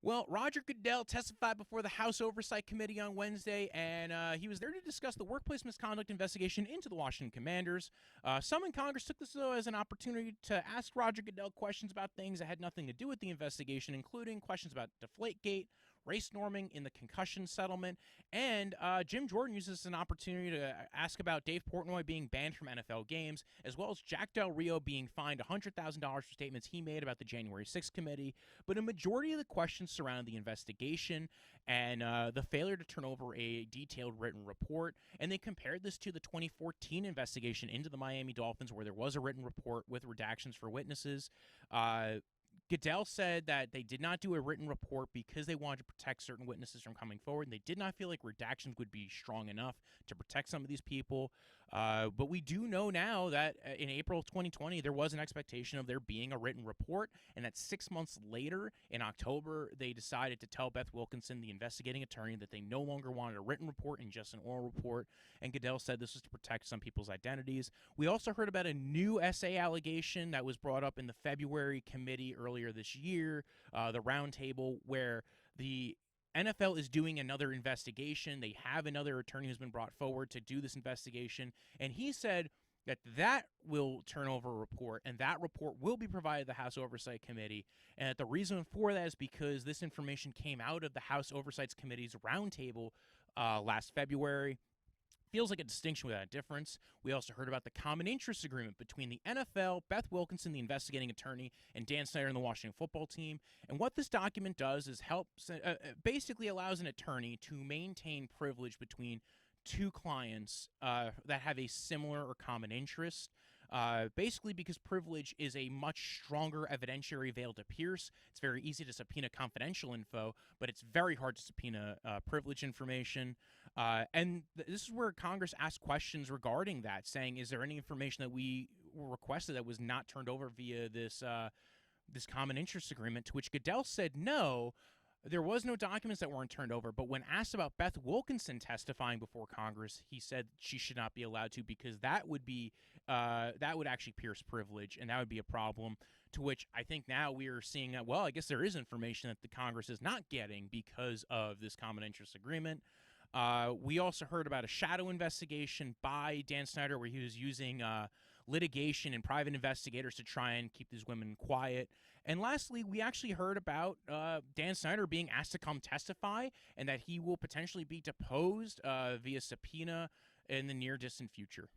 Well, Roger Goodell testified before the House Oversight Committee on Wednesday, and he was there to discuss the workplace misconduct investigation into the Washington Commanders. Some in Congress took this, though, as an opportunity to ask Roger Goodell questions about things that had nothing to do with the investigation, including questions about Deflategate, race norming in the concussion settlement, and Jim Jordan uses this as an opportunity to ask about Dave Portnoy being banned from NFL games, as well as Jack Del Rio being fined $100,000 for statements he made about the January 6th committee. But a majority of the questions surround the investigation and the failure to turn over a detailed written report, and they compared this to the 2014 investigation into the Miami Dolphins, where there was a written report with redactions for witnesses. Goodell said that they did not do a written report because they wanted to protect certain witnesses from coming forward, and they did not feel like redactions would be strong enough to protect some of these people. But we do know now that in April 2020, there was an expectation of there being a written report, and that 6 months later, in October, they decided to tell Beth Wilkinson, the investigating attorney, that they no longer wanted a written report and just an oral report, and Goodell said this was to protect some people's identities. We also heard about a new SA allegation that was brought up in the February committee earlier this year, the roundtable, where the NFL is doing another investigation. They have another attorney who's been brought forward to do this investigation, and he said that will turn over a report, and that report will be provided to the House Oversight Committee, and that the reason for that is because this information came out of the House Oversight Committee's roundtable last February. Feels like a distinction without a difference. We also heard about the common interest agreement between the NFL, Beth Wilkinson, the investigating attorney, and Dan Snyder and the Washington football team. And what this document does is basically allows an attorney to maintain privilege between two clients that have a similar or common interest, basically because privilege is a much stronger evidentiary veil to pierce. It's very easy to subpoena confidential info, but it's very hard to subpoena privilege information. And this is where Congress asked questions regarding that, saying, is there any information that we requested that was not turned over via this common interest agreement, to which Goodell said no. There was no documents that weren't turned over, but when asked about Beth Wilkinson testifying before Congress, he said she should not be allowed to because that would actually pierce privilege, and that would be a problem. To which I think now we are seeing that, well, I guess there is information that the Congress is not getting because of this common interest agreement. We also heard about a shadow investigation by Dan Snyder where he was using litigation and private investigators to try and keep these women quiet. And lastly, we actually heard about Dan Snyder being asked to come testify and that he will potentially be deposed via subpoena in the near distant future.